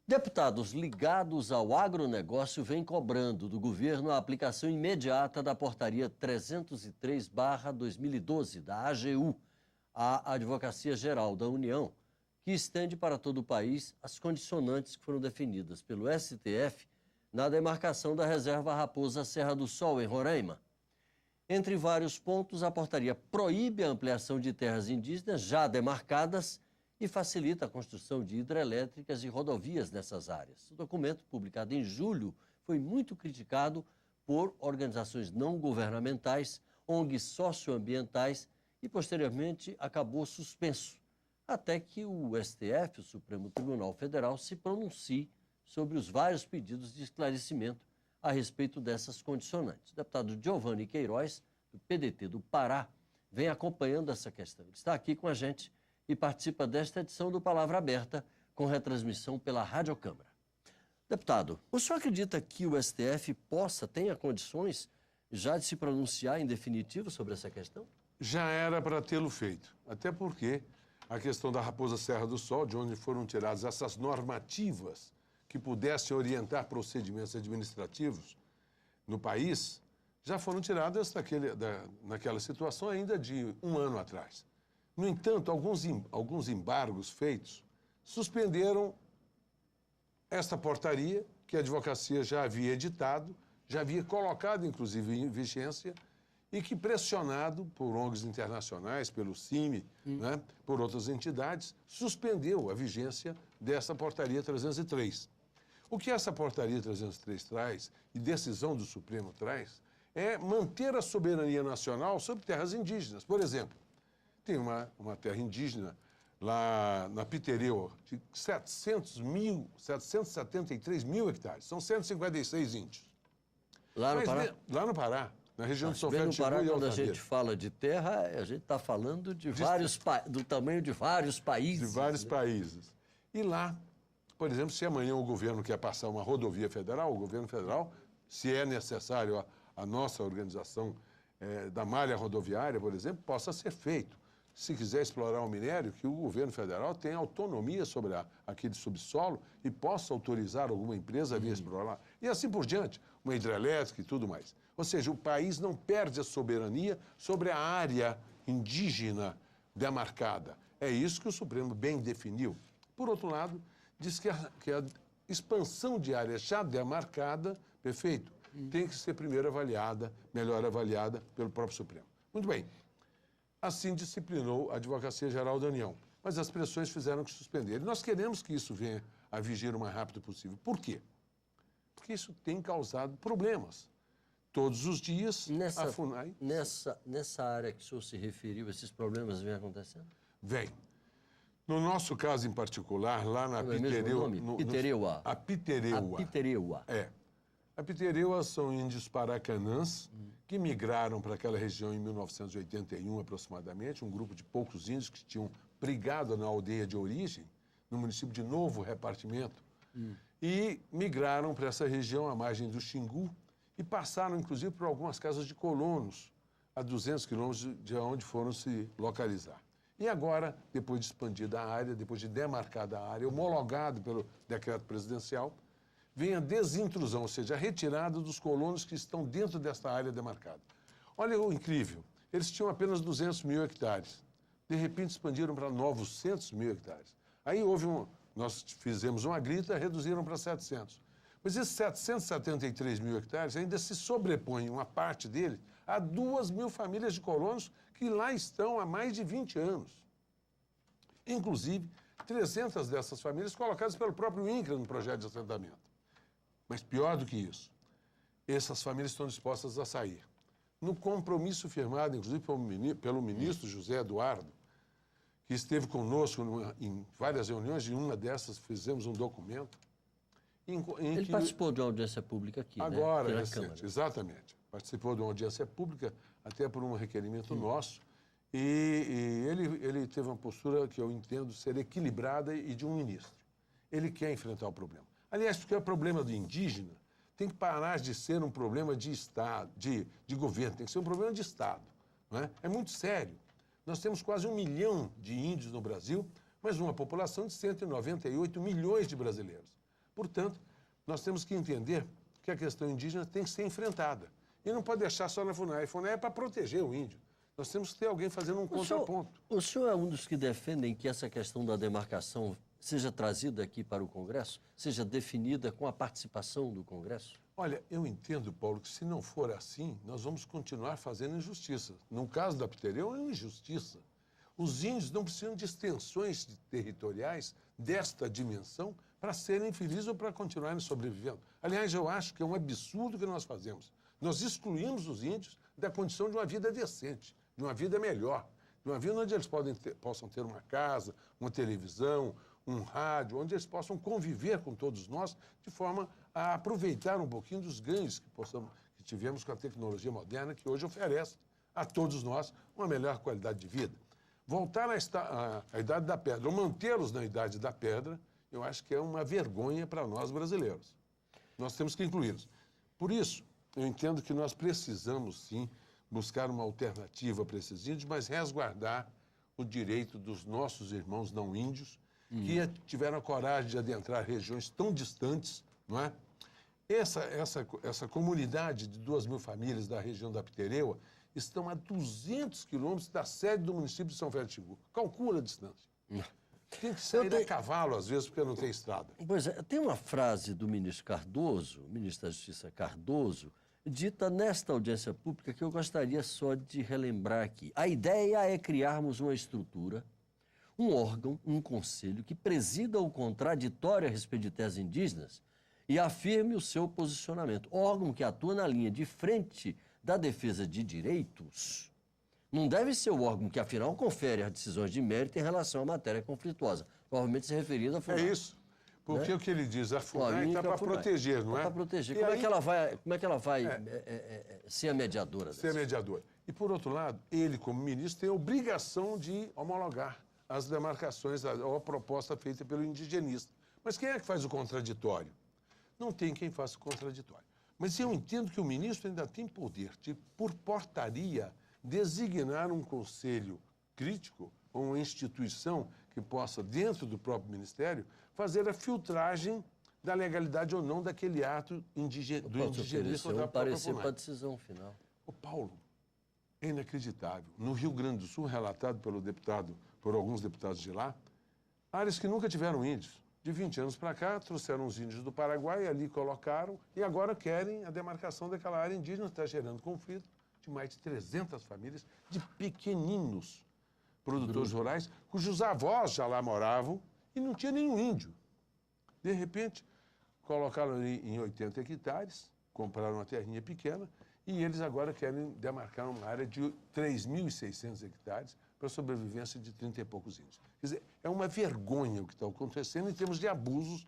Deputados ligados ao agronegócio vêm cobrando do governo a aplicação imediata da Portaria 303/2012, da AGU, a Advocacia Geral da União, que estende para todo o país as condicionantes que foram definidas pelo STF na demarcação da Reserva Raposa Serra do Sol, em Roraima. Entre vários pontos, a portaria proíbe a ampliação de terras indígenas já demarcadas e facilita a construção de hidrelétricas e rodovias nessas áreas. O documento, publicado em julho, foi muito criticado por organizações não governamentais, ONGs socioambientais e, posteriormente, acabou suspenso, até que o STF, o Supremo Tribunal Federal, se pronuncie sobre os vários pedidos de esclarecimento a respeito dessas condicionantes. O deputado Giovanni Queiroz, do PDT do Pará, vem acompanhando essa questão. Ele está aqui com a gente e participa desta edição do Palavra Aberta, com retransmissão pela Rádio Câmara. Deputado, o senhor acredita que o STF tenha condições já de se pronunciar em definitivo sobre essa questão? Já era para tê-lo feito, até porque a questão da Raposa Serra do Sol, de onde foram tiradas essas normativas que pudessem orientar procedimentos administrativos no país, já foram tiradas naquela situação ainda de um ano atrás. No entanto, alguns embargos feitos suspenderam esta portaria que a advocacia já havia editado, já havia colocado, inclusive, em vigência, e que, pressionado por ONGs internacionais, pelo CIMI, né, por outras entidades, suspendeu a vigência dessa portaria 303. O que essa portaria 303 traz, e decisão do Supremo traz, é manter a soberania nacional sobre terras indígenas. Por exemplo, tem uma terra indígena lá na Pitereua, de 773 mil hectares. São 156 índios. Lá no Pará? Lá no Pará, na região de São Félix no Pará, e quando a Altamira. gente fala de terra, a gente está falando do tamanho de vários países. De vários países. E lá, por exemplo, se amanhã o governo quer passar uma rodovia federal, o governo federal, se é necessário a nossa organização da malha rodoviária, por exemplo, possa ser feito. Se quiser explorar o minério, que o governo federal tenha autonomia sobre aquele subsolo e possa autorizar alguma empresa a vir explorar. E assim por diante, uma hidrelétrica e tudo mais. Ou seja, o país não perde a soberania sobre a área indígena demarcada. É isso que o Supremo bem definiu. Por outro lado, diz que a expansão de área já demarcada, perfeito, tem que ser primeiro avaliada, melhor avaliada pelo próprio Supremo. Muito bem. Assim disciplinou a Advocacia Geral da União. Mas as pressões fizeram que suspender. E nós queremos que isso venha a vigir o mais rápido possível. Por quê? Porque isso tem causado problemas. Todos os dias, a FUNAI... Nessa área que o senhor se referiu, esses problemas vêm acontecendo? Vem. No nosso caso em particular, lá na Pitereua. Pitereua. A Pitereua. A Pitereua. É. A Pitereua são índios paracanãs que migraram para aquela região em 1981, aproximadamente, um grupo de poucos índios que tinham brigado na aldeia de origem, no município de Novo Repartimento, e migraram para essa região à margem do Xingu e passaram, inclusive, por algumas casas de colonos, a 200 quilômetros de onde foram se localizar. E agora, depois de expandida a área, depois de demarcada a área, homologado pelo decreto presidencial, vem a desintrusão, ou seja, a retirada dos colonos que estão dentro desta área demarcada. Olha o incrível, eles tinham apenas 200 mil hectares. De repente, expandiram para 900 mil hectares. Aí nós fizemos uma grita, reduziram para 700. Mas esses 773 mil hectares ainda se sobrepõem, uma parte deles, a 2 mil famílias de colonos que lá estão há mais de 20 anos. Inclusive, 300 dessas famílias colocadas pelo próprio INCRA no projeto de assentamento. Mas pior do que isso, essas famílias estão dispostas a sair. No compromisso firmado, inclusive, pelo ministro José Eduardo, que esteve conosco em várias reuniões, e em uma dessas fizemos um documento. Ele participou de uma audiência pública aqui, agora, né? recente, exatamente. Participou de uma audiência pública, até por um requerimento nosso, e ele teve uma postura que eu entendo ser equilibrada e de um ministro. Ele quer enfrentar o problema. Aliás, porque o problema do indígena tem que parar de ser um problema de Estado, de governo, tem que ser um problema de Estado. Não é? É muito sério. Nós temos quase 1 milhão de índios no Brasil, mas uma população de 198 milhões de brasileiros. Portanto, nós temos que entender que a questão indígena tem que ser enfrentada. E não pode deixar só na FUNAI. A FUNAI é para proteger o índio. Nós temos que ter alguém fazendo um contraponto. O senhor é um dos que defendem que essa questão da demarcação seja trazida aqui para o Congresso? Seja definida com a participação do Congresso? Olha, eu entendo, Paulo, que se não for assim, nós vamos continuar fazendo injustiça. No caso da Pitereu, é uma injustiça. Os índios não precisam de extensões territoriais desta dimensão para serem felizes ou para continuarem sobrevivendo. Aliás, eu acho que é um absurdo que nós fazemos. Nós excluímos os índios da condição de uma vida decente, de uma vida melhor, de uma vida onde eles possam ter uma casa, uma televisão, um rádio, onde eles possam conviver com todos nós de forma a aproveitar um pouquinho dos ganhos que tivemos com a tecnologia moderna, que hoje oferece a todos nós uma melhor qualidade de vida. Voltar à Idade da Pedra, ou mantê-los na Idade da Pedra, eu acho que é uma vergonha para nós brasileiros. Nós temos que incluí-los. Por isso, eu entendo que nós precisamos, sim, buscar uma alternativa para esses índios, mas resguardar o direito dos nossos irmãos não índios, que tiveram a coragem de adentrar regiões tão distantes, não é? Essa comunidade de 2.000 famílias da região da Pitereua estão a 200 quilômetros da sede do município de São Félix de Xingu. Calcula a distância. Tem que sair a cavalo, às vezes, porque não tem estrada. Pois é, tem uma frase do ministro Cardoso, ministro da Justiça Cardoso, dita nesta audiência pública que eu gostaria só de relembrar aqui. A ideia é criarmos uma estrutura, um órgão, um conselho que presida o contraditório a respeito de terras indígenas e afirme o seu posicionamento. Órgão que atua na linha de frente da defesa de direitos. Não deve ser o órgão que, afinal, confere as decisões de mérito em relação à matéria conflituosa. Provavelmente se referia à FUNAI. É isso. Porque o que ele diz, a FUNAI está para proteger, não é? Para proteger. Como é que ela vai ser a mediadora? Ser a mediadora. E, por outro lado, ele, como ministro, tem a obrigação de homologar as demarcações, ou a proposta feita pelo indigenista. Mas quem é que faz o contraditório? Não tem quem faça o contraditório. Mas eu entendo que o ministro ainda tem poder de, por portaria, designar um conselho crítico ou uma instituição que possa, dentro do próprio ministério, fazer a filtragem da legalidade ou não daquele ato do indigenista ou da própria FUNAI. Para a decisão final. Ô, Paulo, é inacreditável. No Rio Grande do Sul, relatado por alguns deputados de lá, áreas que nunca tiveram índios. De 20 anos para cá, trouxeram os índios do Paraguai, ali colocaram, e agora querem a demarcação daquela área indígena. Está gerando conflito de mais de 300 famílias de pequeninos produtores rurais, cujos avós já lá moravam e não tinha nenhum índio. De repente, colocaram ali em 80 hectares, compraram uma terrinha pequena, e eles agora querem demarcar uma área de 3.600 hectares para a sobrevivência de 30 e poucos índios. Quer dizer, é uma vergonha o que está acontecendo em termos de abusos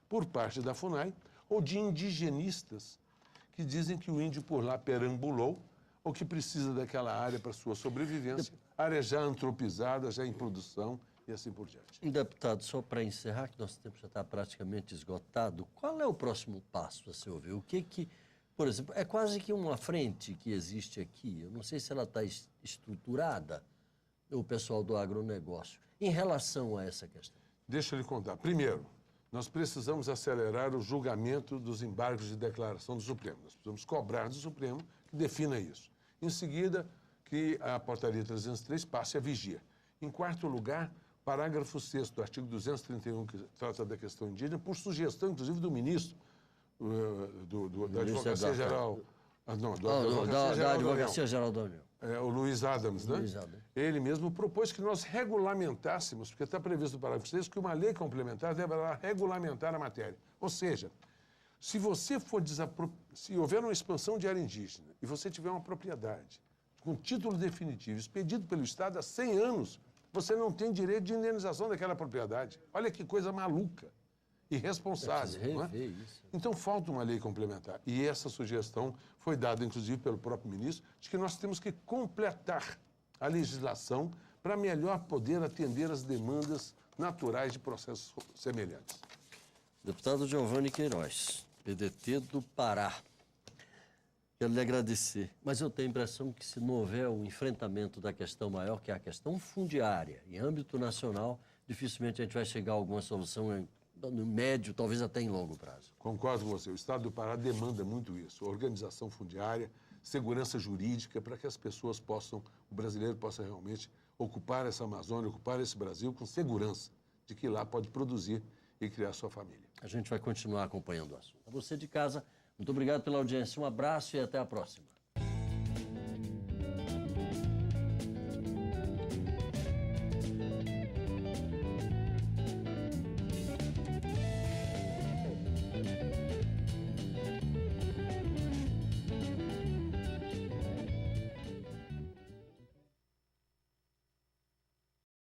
por parte da FUNAI ou de indigenistas que dizem que o índio por lá perambulou ou que precisa daquela área para sua sobrevivência, área já antropizada, já em produção e assim por diante. Deputado, só para encerrar, que nosso tempo já está praticamente esgotado, qual é o próximo passo a seu ver? O que, por exemplo, é quase que uma frente que existe aqui, eu não sei se ela está estruturada, o pessoal do agronegócio, em relação a essa questão? Deixa eu lhe contar. Primeiro, nós precisamos acelerar o julgamento dos embargos de declaração do Supremo. Nós precisamos cobrar do Supremo que defina isso. Em seguida, que a portaria 303 passe a vigia. Em quarto lugar, parágrafo 6º do artigo 231, que trata da questão indígena, por sugestão, inclusive, do ministro da Advocacia Geral... Da Advocacia Geral da União. O Luiz Adams, né? Luiz Adams. Ele mesmo propôs que nós regulamentássemos, porque está previsto no parágrafo 6 que uma lei complementar deverá regulamentar a matéria. Ou seja, se houver uma expansão de área indígena e você tiver uma propriedade com título definitivo expedido pelo Estado há 100 anos, você não tem direito de indenização daquela propriedade. Olha que coisa maluca. Irresponsável. Não é? Isso. Então, falta uma lei complementar. E essa sugestão foi dada, inclusive, pelo próprio ministro, de que nós temos que completar a legislação para melhor poder atender às demandas naturais de processos semelhantes. Deputado Giovanni Queiroz, PDT do Pará. Quero lhe agradecer, mas eu tenho a impressão que se não houver o enfrentamento da questão maior, que é a questão fundiária, em âmbito nacional, dificilmente a gente vai chegar a alguma solução no médio, talvez até em longo prazo. Concordo com você. O Estado do Pará demanda muito isso. Organização fundiária, segurança jurídica, para que as pessoas possam, o brasileiro possa realmente ocupar essa Amazônia, ocupar esse Brasil com segurança de que lá pode produzir e criar sua família. A gente vai continuar acompanhando o assunto. A você de casa, muito obrigado pela audiência. Um abraço e até a próxima.